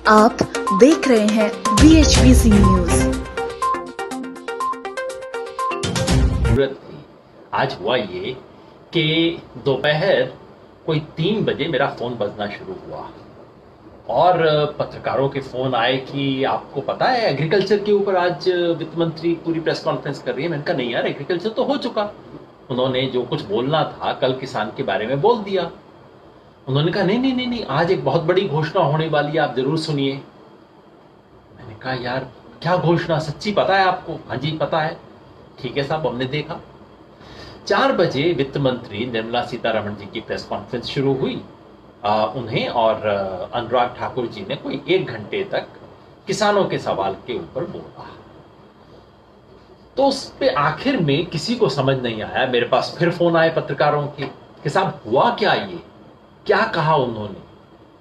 आप देख रहे हैं BHBC न्यूज। आज हुआ ये कि दोपहर कोई 3 बजे मेरा फोन बजना शुरू हुआ और पत्रकारों के फोन आए कि आपको पता है एग्रीकल्चर के ऊपर आज वित्त मंत्री पूरी प्रेस कॉन्फ्रेंस कर रही है। मैंने कहा नहीं यार, एग्रीकल्चर तो हो चुका। उन्होंने जो कुछ बोलना था कल किसान के बारे में बोल दिया। उन्होंने कहा नहीं नहीं नहीं नहीं, आज एक बहुत बड़ी घोषणा होने वाली है, आप जरूर सुनिए। मैंने कहा यार क्या घोषणा, सच्ची पता है आपको? हाँ जी पता है। ठीक है साहब, हमने देखा। 4 बजे वित्त मंत्री निर्मला सीतारमण जी की प्रेस कॉन्फ्रेंस शुरू हुई। उन्हें और अनुराग ठाकुर जी ने कोई 1 घंटे तक किसानों के सवाल के ऊपर बोला। तो उस पे आखिर में किसी को समझ नहीं आया। मेरे पास फिर फोन आए पत्रकारों के कि साहब हुआ क्या, ये क्या कहा उन्होंने,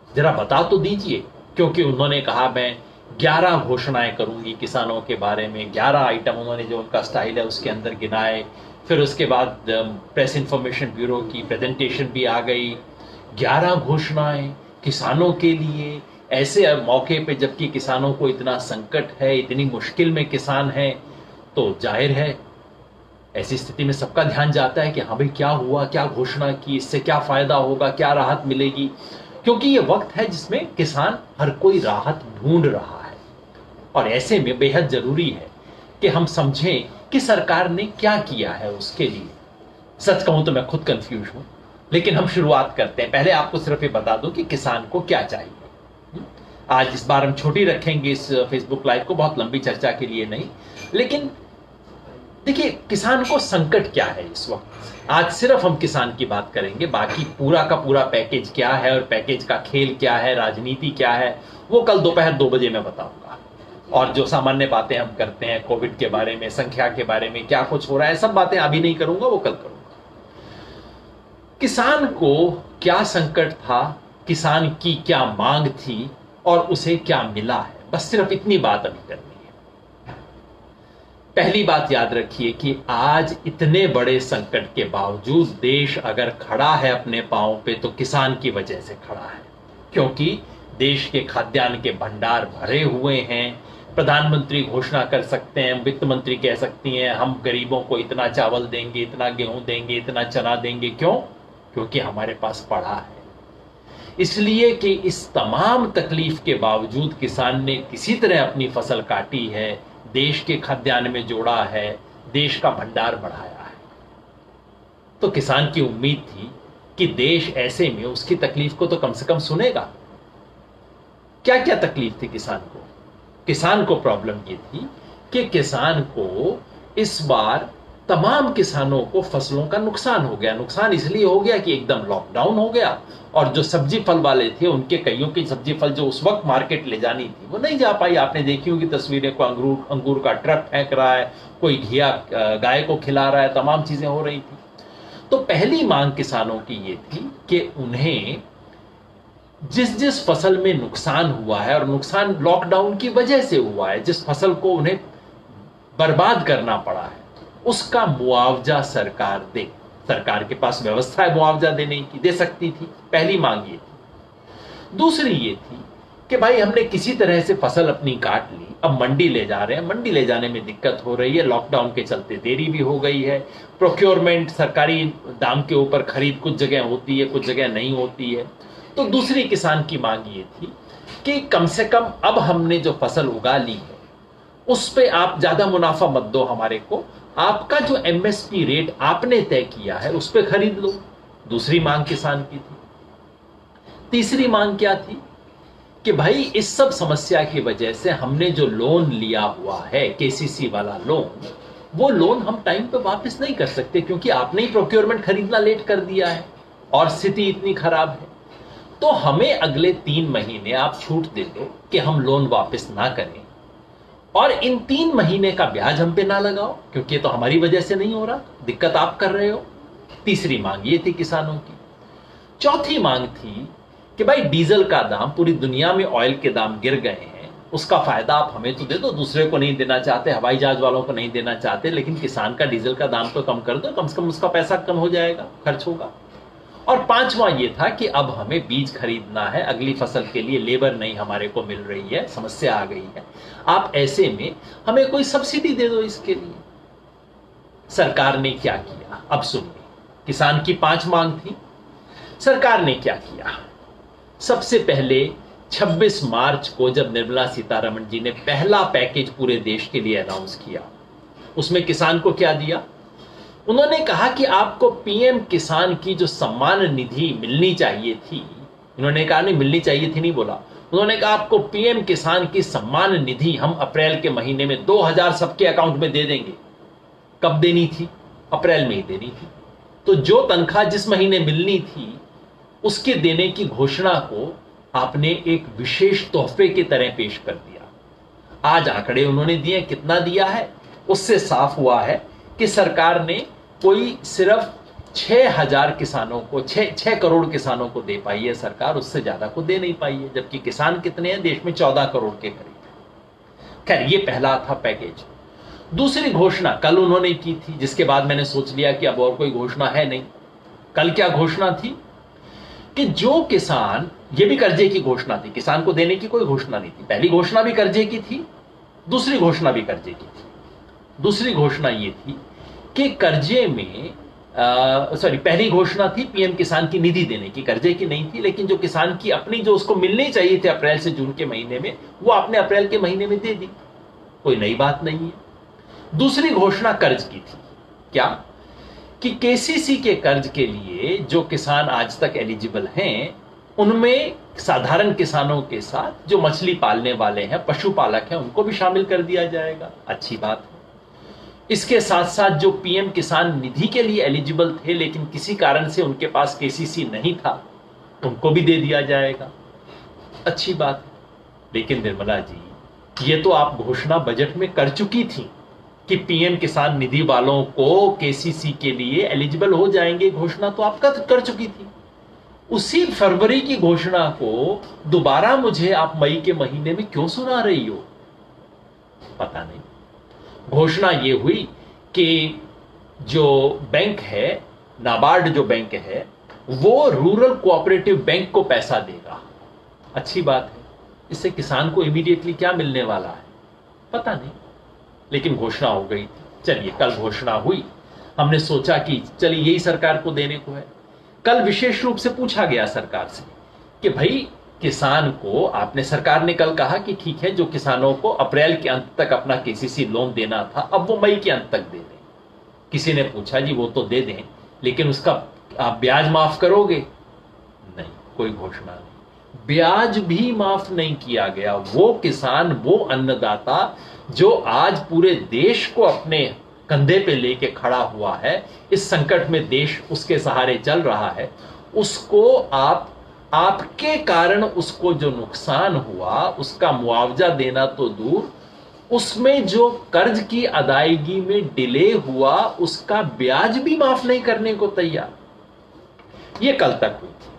जरा बता तो दीजिए। क्योंकि उन्होंने कहा मैं 11 घोषणाएं करूंगी किसानों के बारे में। 11 आइटम उन्होंने जो उनका स्टाइल है उसके अंदर गिनाए। फिर उसके बाद प्रेस इंफॉर्मेशन ब्यूरो की प्रेजेंटेशन भी आ गई। 11 घोषणाएं किसानों के लिए, ऐसे मौके पे जबकि किसानों को इतना संकट है, इतनी मुश्किल में किसान है, तो जाहिर है ऐसी स्थिति में सबका ध्यान जाता है कि हाँ भाई क्या हुआ, क्या घोषणा की, इससे क्या फायदा होगा, क्या राहत मिलेगी। क्योंकि ये वक्त है जिसमें किसान हर कोई राहत ढूंढ रहा है और ऐसे में बेहद जरूरी है कि हम समझें कि सरकार ने क्या किया है उसके लिए। सच कहूं तो मैं खुद कंफ्यूज हूं, लेकिन हम शुरुआत करते हैं। पहले आपको सिर्फ ये बता दूं कि किसान को क्या चाहिए। आज इस बार हम छोटी रखेंगे इस फेसबुक लाइव को, बहुत लंबी चर्चा के लिए नहीं। लेकिन देखिए किसान को संकट क्या है इस वक्त। आज सिर्फ हम किसान की बात करेंगे, बाकी पूरा का पूरा पैकेज क्या है और पैकेज का खेल क्या है, राजनीति क्या है, वो कल दोपहर 2 बजे मैं बताऊंगा। और जो सामान्य बातें हम करते हैं कोविड के बारे में, संख्या के बारे में, क्या कुछ हो रहा है, सब बातें अभी नहीं करूंगा, वो कल करूंगा। किसान को क्या संकट था, किसान की क्या मांग थी और उसे क्या मिला है, बस सिर्फ इतनी बात अभी करनी है। पहली बात याद रखिए कि आज इतने बड़े संकट के बावजूद देश अगर खड़ा है अपने पांव पे तो किसान की वजह से खड़ा है। क्योंकि देश के खाद्यान्न के भंडार भरे हुए हैं। प्रधानमंत्री घोषणा कर सकते हैं, वित्त मंत्री कह सकती हैं हम गरीबों को इतना चावल देंगे, इतना गेहूं देंगे, इतना चना देंगे। क्यों? क्योंकि हमारे पास पड़ा है। इसलिए कि इस तमाम तकलीफ के बावजूद किसान ने किसी तरह अपनी फसल काटी है, देश के खाद्यान्न में जोड़ा है, देश का भंडार बढ़ाया है। तो किसान की उम्मीद थी कि देश ऐसे में उसकी तकलीफ को तो कम से कम सुनेगा। क्या क्या तकलीफ थी किसान को? किसान को प्रॉब्लम ये थी कि किसान को इस बार तमाम किसानों को फसलों का नुकसान हो गया। नुकसान इसलिए हो गया कि एकदम लॉकडाउन हो गया और जो सब्जी फल वाले थे उनके कईयों की सब्जी फल जो उस वक्त मार्केट ले जानी थी वो नहीं जा पाई। आपने देखी होगी तस्वीरें, को अंगूर का ट्रक फेंक रहा है, कोई घिया गाय को खिला रहा है, तमाम चीजें हो रही थी। तो पहली मांग किसानों की ये थी कि उन्हें जिस जिस फसल में नुकसान हुआ है, और नुकसान लॉकडाउन की वजह से हुआ है, जिस फसल को उन्हें बर्बाद करना पड़ा है, उसका मुआवजा सरकार दे। सरकार के पास व्यवस्था है मुआवजा देने की, दे सकती थी। पहली मांग ये थी। दूसरी ये थी कि भाई हमने किसी तरह से फसल अपनी काट ली, अब मंडी ले जा रहे हैं, मंडी ले जाने में दिक्कत हो रही है, लॉकडाउन के चलते देरी भी हो गई है। प्रोक्योरमेंट, सरकारी दाम के ऊपर खरीद कुछ जगह होती है, कुछ जगह नहीं होती है। तो दूसरी किसान की मांग ये थी कि कम से कम अब हमने जो फसल उगा ली है उस पे आप ज्यादा मुनाफा मत दो हमारे को, आपका जो एमएसपी रेट आपने तय किया है उस पे खरीद लो। दूसरी मांग किसान की थी। तीसरी मांग क्या थी कि भाई इस सब समस्या की वजह से हमने जो लोन लिया हुआ है, केसीसी वाला लोन, वो लोन हम टाइम पे वापस नहीं कर सकते क्योंकि आपने ही प्रोक्योरमेंट खरीदना लेट कर दिया है और स्थिति इतनी खराब है। तो हमें अगले 3 महीने आप छूट दे दो कि हम लोन वापस ना करें और इन 3 महीने का ब्याज हम पे ना लगाओ, क्योंकि ये तो हमारी वजह से नहीं हो रहा, दिक्कत आप कर रहे हो। तीसरी मांग ये थी किसानों की। चौथी मांग थी कि भाई डीजल का दाम, पूरी दुनिया में ऑयल के दाम गिर गए हैं, उसका फायदा आप हमें तो दे दो, दूसरे को नहीं देना चाहते, हवाई जहाज वालों को नहीं देना चाहते, लेकिन किसान का डीजल का दाम तो कम कर दो, कम से कम उसका पैसा कम हो जाएगा, खर्च होगा। और पांचवा ये था कि अब हमें बीज खरीदना है, अगली फसल के लिए लेबर नहीं हमारे को मिल रही है, समस्या आ गई है, आप ऐसे में हमें कोई सब्सिडी दे दो इसके लिए। सरकार ने क्या किया अब सुनिए। किसान की 5 मांग थी, सरकार ने क्या किया। सबसे पहले 26 मार्च को जब निर्मला सीतारमण जी ने पहला पैकेज पूरे देश के लिए अनाउंस किया, उसमें किसान को क्या दिया, उन्होंने कहा कि आपको पीएम किसान की जो सम्मान निधि मिलनी चाहिए थी, उन्होंने कहा नहीं मिलनी चाहिए थी नहीं बोला, उन्होंने कहा आपको पीएम किसान की सम्मान निधि हम अप्रैल के महीने में 2000 सबके अकाउंट में दे देंगे। कब देनी थी? अप्रैल में ही देनी थी। तो जो तनख्वाह जिस महीने मिलनी थी उसके देने की घोषणा को आपने एक विशेष तोहफे की तरह पेश कर दिया। आज आंकड़े उन्होंने दिए, कितना दिया है उससे साफ हुआ है कि सरकार ने कोई सिर्फ 6000 किसानों को 6 करोड़ किसानों को दे पाई है सरकार, उससे ज्यादा को दे नहीं पाई है, जबकि किसान कितने हैं देश में? 14 करोड़ के करीब। खैर ये पहला था पैकेज। दूसरी घोषणा कल उन्होंने की थी, जिसके बाद मैंने सोच लिया कि अब और कोई घोषणा है नहीं। कल क्या घोषणा थी कि जो किसान, ये भी कर्जे की घोषणा थी, किसान को देने की कोई घोषणा नहीं थी। पहली घोषणा भी कर्जे की थी, दूसरी घोषणा भी कर्जे की थी। दूसरी घोषणा ये थी कि कर्जे में पहली घोषणा थी पीएम किसान की निधि देने की, कर्जे की नहीं थी, लेकिन जो किसान की अपनी जो उसको मिलनी चाहिए थे अप्रैल से जून के महीने में, वो आपने अप्रैल के महीने में दे दी, कोई नई बात नहीं है। दूसरी घोषणा कर्ज की थी, क्या कि केसीसी के कर्ज के लिए जो किसान आज तक एलिजिबल हैं उनमें साधारण किसानों के साथ जो मछली पालने वाले हैं, पशुपालक हैं, उनको भी शामिल कर दिया जाएगा। अच्छी बात है। इसके साथ साथ जो पीएम किसान निधि के लिए एलिजिबल थे लेकिन किसी कारण से उनके पास केसीसी नहीं था, उनको भी दे दिया जाएगा। अच्छी बात। लेकिन निर्मला जी, ये तो आप घोषणा बजट में कर चुकी थी कि पीएम किसान निधि वालों को केसीसी के लिए एलिजिबल हो जाएंगे, घोषणा तो आप कर चुकी थी। उसी फरवरी की घोषणा को दोबारा मुझे आप मई के महीने में क्यों सुना रही हो? पता नहीं। घोषणा ये हुई कि जो बैंक है, नाबार्ड जो बैंक है, वो रूरल कोऑपरेटिव बैंक को पैसा देगा। अच्छी बात है। इससे किसान को इमीडिएटली क्या मिलने वाला है पता नहीं, लेकिन घोषणा हो गई थी। चलिए, कल घोषणा हुई, हमने सोचा कि चलिए यही सरकार को देने को है। कल विशेष रूप से पूछा गया सरकार से कि भाई किसान को, आपने, सरकार ने कल कहा कि ठीक है, जो किसानों को अप्रैल के अंत तक अपना केसीसी लोन देना था अब वो मई के अंत तक दे दें। किसी ने पूछा जी वो तो दे दें, लेकिन उसका आप ब्याज माफ करोगे? नहीं, कोई घोषणा नहीं। ब्याज भी माफ नहीं किया गया। वो किसान, वो अन्नदाता जो आज पूरे देश को अपने कंधे पे लेके खड़ा हुआ है, इस संकट में देश उसके सहारे चल रहा है, उसको आपके कारण उसको जो नुकसान हुआ उसका मुआवजा देना तो दूर, उसमें जो कर्ज की अदायगी में डिले हुआ उसका ब्याज भी माफ नहीं करने को तैयार। ये कल तक हुई थी।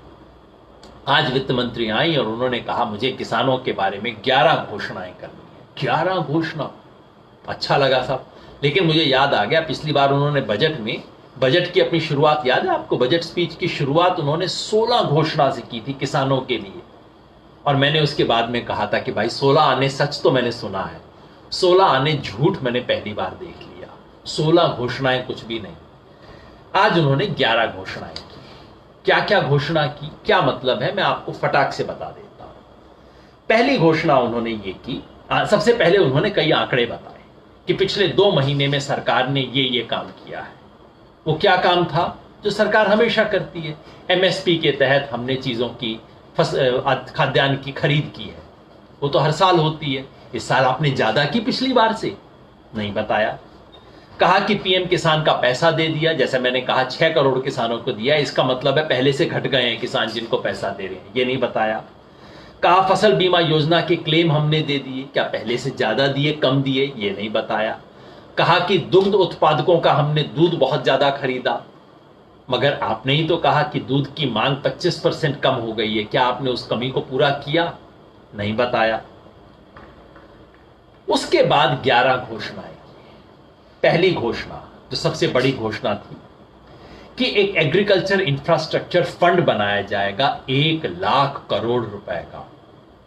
आज वित्त मंत्री आई और उन्होंने कहा मुझे किसानों के बारे में 11 घोषणाएं करनी है। 11 घोषणा, अच्छा लगा साहब। लेकिन मुझे याद आ गया, पिछली बार उन्होंने बजट की अपनी शुरुआत याद है आपको? बजट स्पीच की शुरुआत उन्होंने 16 घोषणा से की थी किसानों के लिए, और मैंने उसके बाद में कहा था कि भाई 16 आने सच तो मैंने सुना है, 16 आने झूठ मैंने पहली बार देख लिया। 16 घोषणाएं कुछ भी नहीं। आज उन्होंने 11 घोषणाएं की। क्या क्या घोषणा की, क्या मतलब है, मैं आपको फटाक से बता देता हूं। पहली घोषणा उन्होंने ये की, सबसे पहले उन्होंने कई आंकड़े बताए कि पिछले 2 महीने में सरकार ने ये काम किया है। वो क्या काम था जो सरकार हमेशा करती है? एमएसपी के तहत हमने चीजों की, खाद्यान्न की खरीद की है, वो तो हर साल होती है। इस साल आपने ज्यादा की पिछली बार से? नहीं बताया। कहा कि पीएम किसान का पैसा दे दिया, जैसे मैंने कहा 6 करोड़ किसानों को दिया, इसका मतलब है पहले से घट गए हैं किसान जिनको पैसा दे रहे हैं, ये नहीं बताया। कहा फसल बीमा योजना के क्लेम हमने दे दिए, क्या पहले से ज्यादा दिए, कम दिए, ये नहीं बताया। कहा कि दुग्ध उत्पादकों का हमने दूध बहुत ज्यादा खरीदा, मगर आपने ही तो कहा कि दूध की मांग 25% कम हो गई है, क्या आपने उस कमी को पूरा किया? नहीं बताया। उसके बाद 11 घोषणाएं की। पहली घोषणा जो सबसे बड़ी घोषणा थी कि एक एग्रीकल्चर इंफ्रास्ट्रक्चर फंड बनाया जाएगा 1 लाख करोड़ रुपए का।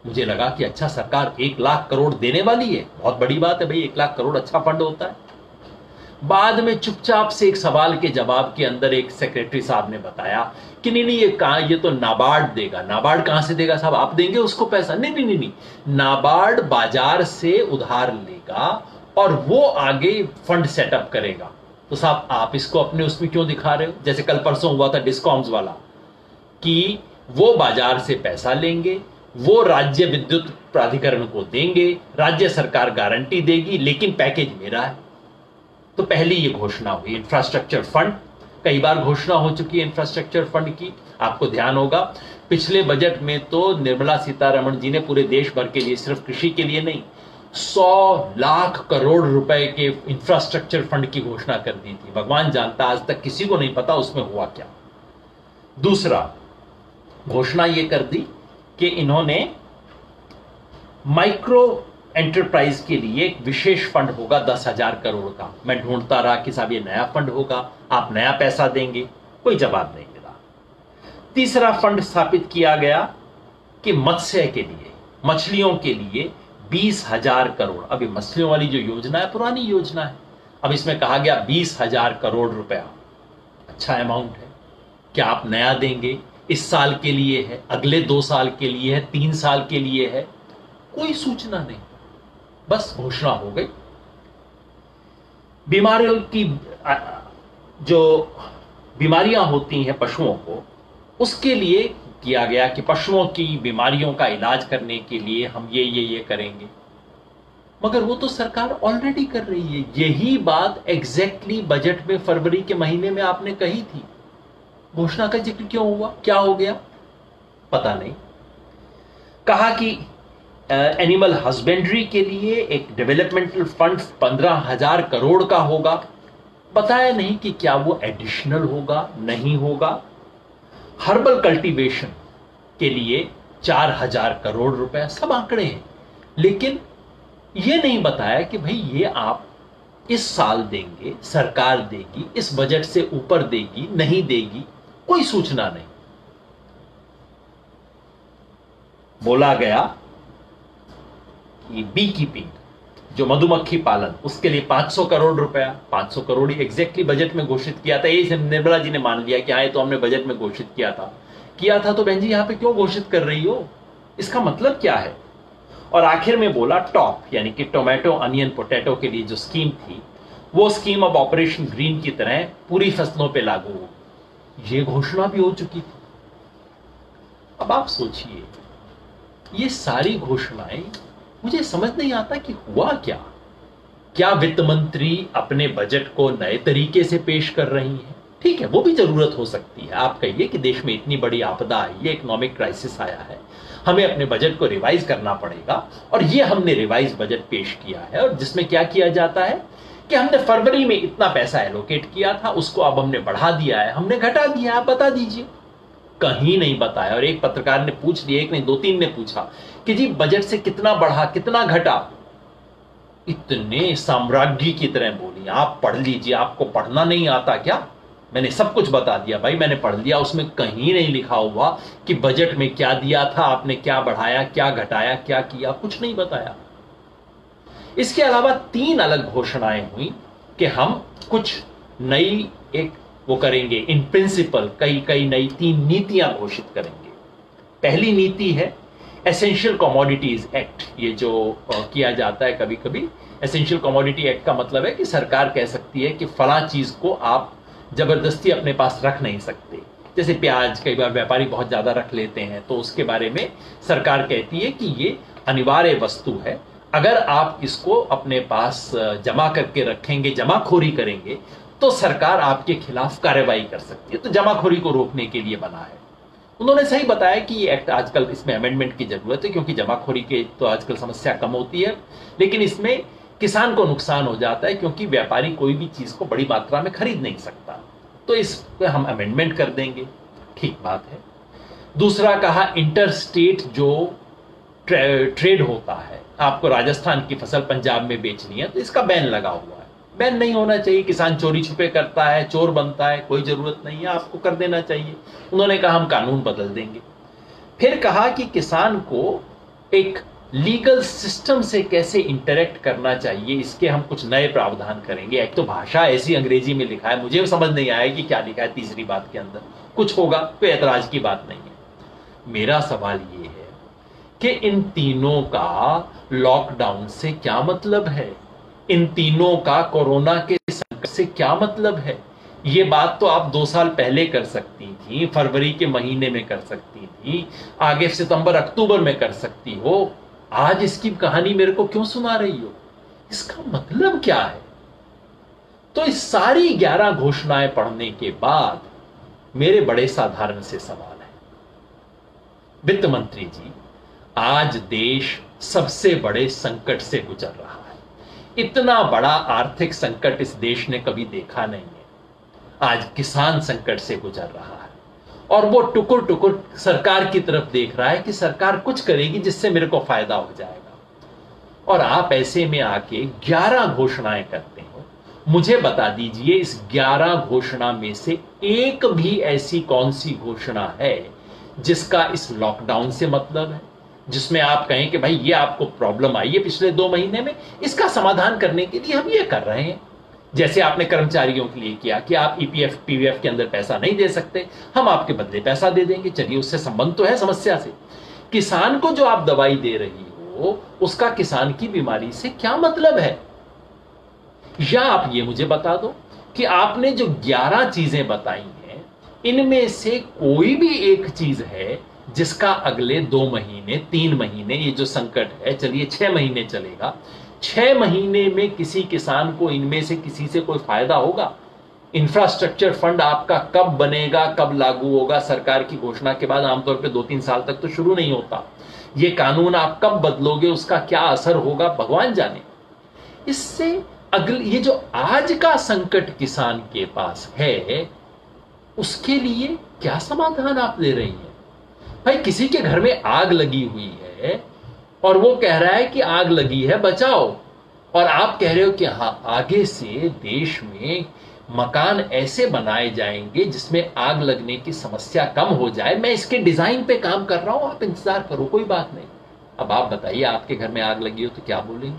मुझे लगा कि अच्छा, सरकार 1 लाख करोड़ देने वाली है, बहुत बड़ी बात है भाई, 1 लाख करोड़ अच्छा फंड होता है। बाद में चुपचाप से एक सवाल के जवाब के अंदर एक सेक्रेटरी साहब ने बताया कि नहीं नहीं, ये तो नाबार्ड देगा। नाबार्ड कहां से देगा साहब, आप देंगे उसको पैसा? नहीं नहीं नहीं, नहीं। नाबार्ड बाजार से उधार लेगा और वो आगे फंड सेटअप करेगा। तो साहब आप इसको अपने उसमें क्यों दिखा रहे हो? जैसे कल परसों हुआ था डिस्कॉम्स वाला, कि वो बाजार से पैसा लेंगे, वो राज्य विद्युत प्राधिकरण को देंगे, राज्य सरकार गारंटी देगी, लेकिन पैकेज मेरा है। तो पहली ये घोषणा हुई इंफ्रास्ट्रक्चर फंड। कई बार घोषणा हो चुकी है इंफ्रास्ट्रक्चर फंड की, आपको ध्यान होगा। पिछले बजट में तो निर्मला सीतारमण जी ने पूरे देश भर के लिए, सिर्फ कृषि के लिए नहीं, 100 लाख करोड़ रुपए के इंफ्रास्ट्रक्चर फंड की घोषणा कर दी थी। भगवान जानता, आज तक किसी को नहीं पता उसमें हुआ क्या। दूसरा, घोषणा यह कर दी कि इन्होंने माइक्रो एंटरप्राइज के लिए एक विशेष फंड होगा 10,000 करोड़ का। मैं ढूंढता रहा कि साहब ये नया फंड होगा, आप नया पैसा देंगे, कोई जवाब नहीं मिला। तीसरा फंड स्थापित किया गया कि मत्स्य के लिए, मछलियों के लिए 20,000 करोड़। अभी मछलियों वाली जो योजना है पुरानी योजना है, अब इसमें कहा गया 20,000 करोड़ रुपया। अच्छा अमाउंट है। क्या आप नया देंगे? इस साल के लिए है, अगले 2 साल के लिए है, 3 साल के लिए है? कोई सूचना नहीं, बस घोषणा हो गई। बीमारियों की, जो बीमारियां होती हैं पशुओं को, उसके लिए किया गया कि पशुओं की बीमारियों का इलाज करने के लिए हम ये करेंगे। मगर वो तो सरकार ऑलरेडी कर रही है। यही बात एग्जैक्टली बजट में फरवरी के महीने में आपने कही थी। घोषणा का जिक्र क्यों हुआ? क्या हो गया? पता नहीं। कहा कि एनिमल हस्बेंड्री के लिए एक डेवलपमेंटल फंड 15,000 करोड़ का होगा। बताया नहीं कि क्या वो एडिशनल होगा, नहीं होगा। हर्बल कल्टीवेशन के लिए 4,000 करोड़ रुपए, सब आंकड़े हैं, लेकिन यह नहीं बताया कि भाई ये आप इस साल देंगे, सरकार देगी, इस बजट से ऊपर देगी, नहीं देगी, कोई सूचना नहीं। बोला गया कि बी कीपिंग, जो मधुमक्खी पालन, उसके लिए 500 करोड़ रुपया, 500 करोड़ ही एग्जैक्टली बजट में घोषित किया था। ये निर्मला जी ने मान लिया कि हाँ, तो हमने बजट में घोषित किया था। तो बहन जी यहां पे क्यों घोषित कर रही हो? इसका मतलब क्या है? और आखिर में बोला टॉप, यानी कि टोमेटो, अनियन, पोटैटो के लिए जो स्कीम थी, वो स्कीम अब ऑपरेशन ग्रीन की तरह पूरी फसलों पे लागू होगी। ये घोषणा भी हो चुकी थी। अब आप सोचिए, ये सारी घोषणाएं, मुझे समझ नहीं आता कि हुआ क्या। क्या वित्त मंत्री अपने बजट को नए तरीके से पेश कर रही हैं? ठीक है, वो भी जरूरत हो सकती है। आप कहिए कि देश में इतनी बड़ी आपदा आई है, इकोनॉमिक क्राइसिस आया है, हमें अपने बजट को रिवाइज करना पड़ेगा, और ये हमने रिवाइज बजट पेश किया है, और जिसमें क्या किया जाता है कि हमने फरवरी में इतना पैसा एलोकेट किया था, उसको अब हमने बढ़ा दिया है, हमने घटा दिया, आप बता दीजिए। कहीं नहीं बताया। और एक पत्रकार ने पूछ लिया, एक नहीं 2-3 ने पूछा कि जी बजट से कितना बढ़ा, कितना घटा। इतने साम्राज्ञी की तरह बोली, आप पढ़ लीजिए, आपको पढ़ना नहीं आता क्या? मैंने सब कुछ बता दिया भाई, मैंने पढ़ लिया। उसमें कहीं नहीं लिखा हुआ कि बजट में क्या दिया था, आपने क्या बढ़ाया, क्या घटाया, क्या किया, कुछ नहीं बताया। इसके अलावा 3 अलग घोषणाएं हुई कि हम कुछ नई एक वो करेंगे, इन प्रिंसिपल कई नई 3 नीतियां घोषित करेंगे। पहली नीति है एसेंशियल कमोडिटीज एक्ट। ये जो किया जाता है कभी कभी, एसेंशियल कमोडिटी एक्ट का मतलब है कि सरकार कह सकती है कि फला चीज को आप जबरदस्ती अपने पास रख नहीं सकते। जैसे प्याज, कई बार व्यापारी बहुत ज्यादा रख लेते हैं, तो उसके बारे में सरकार कहती है कि ये अनिवार्य वस्तु है, अगर आप इसको अपने पास जमा करके रखेंगे, जमाखोरी करेंगे, तो सरकार आपके खिलाफ कार्रवाई कर सकती है। तो जमाखोरी को रोकने के लिए बना है। उन्होंने सही बताया कि ये एक्ट आजकल, इसमें अमेंडमेंट की जरूरत है, क्योंकि जमाखोरी के तो आजकल समस्या कम होती है, लेकिन इसमें किसान को नुकसान हो जाता है, क्योंकि व्यापारी कोई भी चीज को बड़ी मात्रा में खरीद नहीं सकता। तो इस पे हम अमेंडमेंट कर देंगे, ठीक बात है। दूसरा कहा इंटर स्टेट जो ट्रेड होता है, आपको राजस्थान की फसल पंजाब में बेचनी है तो इसका बैन लगा हुआ है, बैन नहीं होना चाहिए। किसान चोरी छुपे करता है, चोर बनता है, कोई जरूरत नहीं है, आपको कर देना चाहिए। उन्होंने कहा हम कानून बदल देंगे। फिर कहा कि किसान को एक लीगल सिस्टम से कैसे इंटरेक्ट करना चाहिए, इसके हम कुछ नए प्रावधान करेंगे। एक तो भाषा ऐसी अंग्रेजी में लिखा है, मुझे समझ नहीं आया कि क्या लिखा है तीसरी बात के अंदर। कुछ होगा, कोई ऐतराज की बात नहीं है। मेरा सवाल ये है कि इन तीनों का लॉकडाउन से क्या मतलब है, इन तीनों का कोरोना के संकट से क्या मतलब है। ये बात तो आप 2 साल पहले कर सकती थी, फरवरी के महीने में कर सकती थी, आगे सितंबर अक्टूबर में कर सकती हो। आज इसकी कहानी मेरे को क्यों सुना रही हो, इसका मतलब क्या है। तो इस सारी 11 घोषणाएं पढ़ने के बाद मेरे बड़े साधारण से सवाल है। वित्त मंत्री जी, आज देश सबसे बड़े संकट से गुजर रहा है। इतना बड़ा आर्थिक संकट इस देश ने कभी देखा नहीं है। आज किसान संकट से गुजर रहा है और वो टुकुर टुकुर सरकार की तरफ देख रहा है कि सरकार कुछ करेगी जिससे मेरे को फायदा हो जाएगा। और आप ऐसे में आके 11 घोषणाएं करते हो। मुझे बता दीजिए, इस 11 घोषणा में से एक भी ऐसी कौन सी घोषणा है जिसका इस लॉकडाउन से मतलब है, जिसमें आप कहें कि भाई ये आपको प्रॉब्लम आई है पिछले 2 महीने में, इसका समाधान करने के लिए हम ये कर रहे हैं। जैसे आपने कर्मचारियों के लिए किया कि आप ईपीएफ पीवीएफ के अंदर पैसा नहीं दे सकते, हम आपके बदले पैसा दे देंगे। चलिए, उससे संबंध तो है समस्या से। किसान को जो आप दवाई दे रही हो, उसका किसान की बीमारी से क्या मतलब है। या आप ये मुझे बता दो कि आपने जो 11 चीजें बताई हैं, इनमें से कोई भी एक चीज है जिसका अगले 2 महीने 3 महीने, ये जो संकट है, चलिए 6 महीने चलेगा, 6 महीने में किसी किसान को इनमें से किसी से कोई फायदा होगा। इंफ्रास्ट्रक्चर फंड आपका कब बनेगा, कब लागू होगा, सरकार की घोषणा के बाद आमतौर पे 2-3 साल तक तो शुरू नहीं होता। ये कानून आप कब बदलोगे, उसका क्या असर होगा, भगवान जाने। इससे अगले ये जो आज का संकट किसान के पास है, उसके लिए क्या समाधान आप दे रही हैं। भाई, किसी के घर में आग लगी हुई है और वो कह रहा है कि आग लगी है, बचाओ, और आप कह रहे हो कि हाँ, आगे से देश में मकान ऐसे बनाए जाएंगे जिसमें आग लगने की समस्या कम हो जाए, मैं इसके डिजाइन पे काम कर रहा हूं, आप इंतजार करो, कोई बात नहीं। अब आप बताइए, आपके घर में आग लगी हो तो क्या बोलेंगे।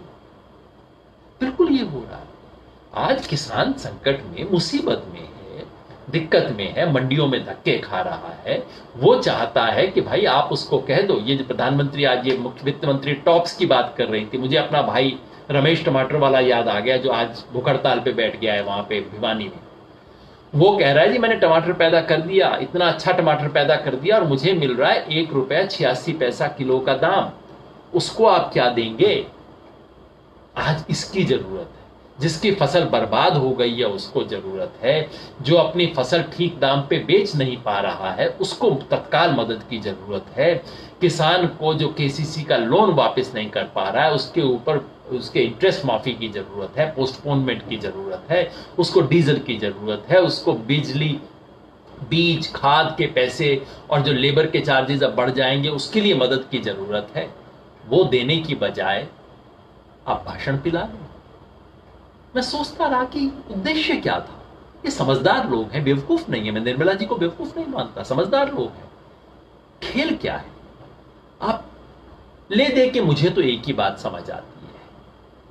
बिल्कुल ये हो रहा है। आज किसान संकट में, मुसीबत में है, दिक्कत में है, मंडियों में धक्के खा रहा है। वो चाहता है कि भाई आप उसको कह दो। ये जो प्रधानमंत्री, आज ये मुख्य वित्त मंत्री टॉप्स की बात कर रही थी, मुझे अपना भाई रमेश टमाटर वाला याद आ गया, जो आज भूख हड़ताल पे बैठ गया है वहां पे भिवानी में। वो कह रहा है जी मैंने टमाटर पैदा कर दिया, इतना अच्छा टमाटर पैदा कर दिया, और मुझे मिल रहा है ₹1.86 किलो का दाम। उसको आप क्या देंगे। आज इसकी जरूरत है। जिसकी फसल बर्बाद हो गई है उसको जरूरत है। जो अपनी फसल ठीक दाम पे बेच नहीं पा रहा है उसको तत्काल मदद की जरूरत है। किसान को जो केसीसी का लोन वापस नहीं कर पा रहा है, उसके ऊपर उसके इंटरेस्ट माफी की जरूरत है, पोस्टपोनमेंट की जरूरत है, उसको डीजल की जरूरत है, उसको बिजली, बीज, खाद के पैसे और जो लेबर के चार्जेस अब बढ़ जाएंगे उसके लिए मदद की जरूरत है। वो देने की बजाय आप भाषण पिला रहे। मैं सोचता रहा कि उद्देश्य क्या था। ये समझदार लोग हैं, बेवकूफ नहीं है। मैं निर्मला जी को बेवकूफ नहीं मानता, समझदार लोग हैं। खेल क्या है। आप ले दे के मुझे तो एक ही बात समझ आती है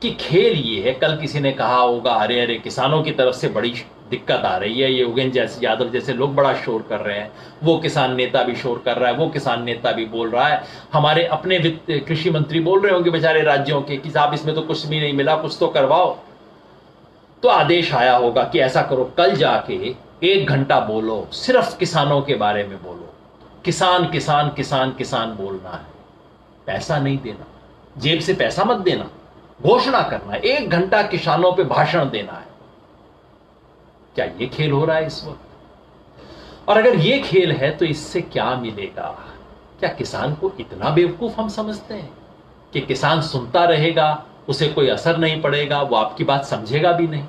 कि खेल ये है। कल किसी ने कहा होगा अरे अरे किसानों की तरफ से बड़ी दिक्कत आ रही है, ये योगेंद्र जैसे यादव जैसे लोग बड़ा शोर कर रहे हैं, वो किसान नेता भी शोर कर रहा है, वो किसान नेता भी बोल रहा है, हमारे अपने वित्त कृषि मंत्री बोल रहे होंगे बेचारे राज्यों के कि साहब इसमें तो कुछ भी नहीं मिला, कुछ तो करवाओ। तो आदेश आया होगा कि ऐसा करो, कल जाके 1 घंटा बोलो, सिर्फ किसानों के बारे में बोलो, किसान किसान किसान किसान बोलना है, पैसा नहीं देना, जेब से पैसा मत देना, घोषणा करना है, 1 घंटा किसानों पे भाषण देना है। क्या ये खेल हो रहा है इस वक्त। और अगर ये खेल है तो इससे क्या मिलेगा। क्या किसान को इतना बेवकूफ हम समझते हैं कि किसान सुनता रहेगा, उसे कोई असर नहीं पड़ेगा, वो आपकी बात समझेगा भी नहीं।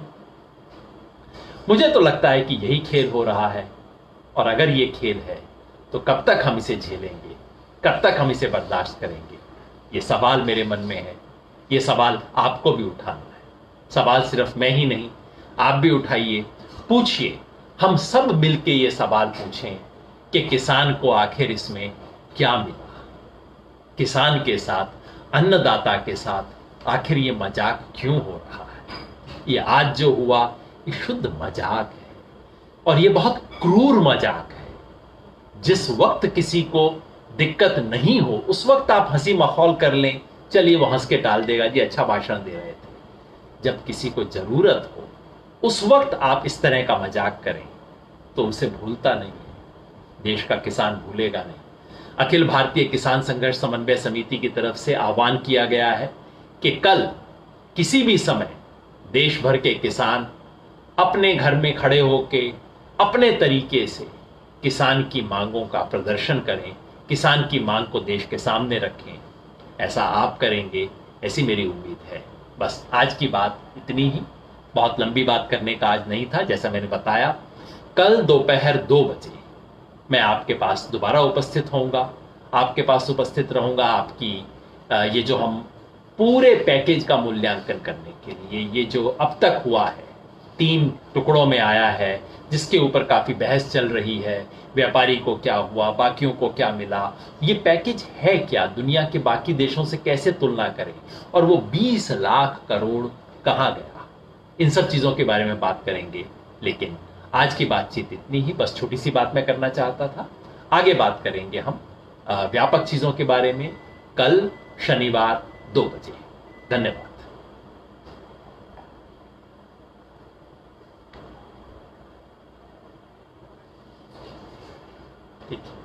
मुझे तो लगता है कि यही खेल हो रहा है। और अगर ये खेल है तो कब तक हम इसे झेलेंगे, कब तक हम इसे बर्दाश्त करेंगे। ये सवाल मेरे मन में है, ये सवाल आपको भी उठाना है। सवाल सिर्फ मैं ही नहीं, आप भी उठाइए, पूछिए, हम सब मिलके ये सवाल पूछें कि किसान को आखिर इसमें क्या मिला, किसान के साथ, अन्नदाता के साथ आखिर ये मजाक क्यों हो रहा है। ये आज जो हुआ ये शुद्ध मजाक है, और ये बहुत क्रूर मजाक है। जिस वक्त किसी को दिक्कत नहीं हो उस वक्त आप हंसी मखौल कर लें, चलिए वो हंस के टाल देगा, जी अच्छा भाषण दे रहे थे। जब किसी को जरूरत हो उस वक्त आप इस तरह का मजाक करें तो उसे भूलता नहीं है, देश का किसान भूलेगा नहीं। अखिल भारतीय किसान संघर्ष समन्वय समिति की तरफ से आह्वान किया गया है कि कल किसी भी समय देश भर के किसान अपने घर में खड़े होकर अपने तरीके से किसान की मांगों का प्रदर्शन करें, किसान की मांग को देश के सामने रखें। ऐसा आप करेंगे, ऐसी मेरी उम्मीद है। बस आज की बात इतनी ही, बहुत लंबी बात करने का आज नहीं था। जैसा मैंने बताया, कल दोपहर 2 बजे मैं आपके पास दोबारा उपस्थित होऊंगा, आपके पास उपस्थित रहूंगा आपकी ये जो हम पूरे पैकेज का मूल्यांकन करने के लिए, ये जो अब तक हुआ है 3 टुकड़ों में आया है, जिसके ऊपर काफी बहस चल रही है, व्यापारी को क्या हुआ, बाकियों को क्या मिला, ये पैकेज है क्या, दुनिया के बाकी देशों से कैसे तुलना करें, और वो 20 लाख करोड़ कहां गया, इन सब चीजों के बारे में बात करेंगे। लेकिन आज की बातचीत इतनी ही, बस छोटी सी बात मैं करना चाहता था। आगे बात करेंगे हम व्यापक चीजों के बारे में कल शनिवार 2 बजे। धन्यवाद। ठीक है।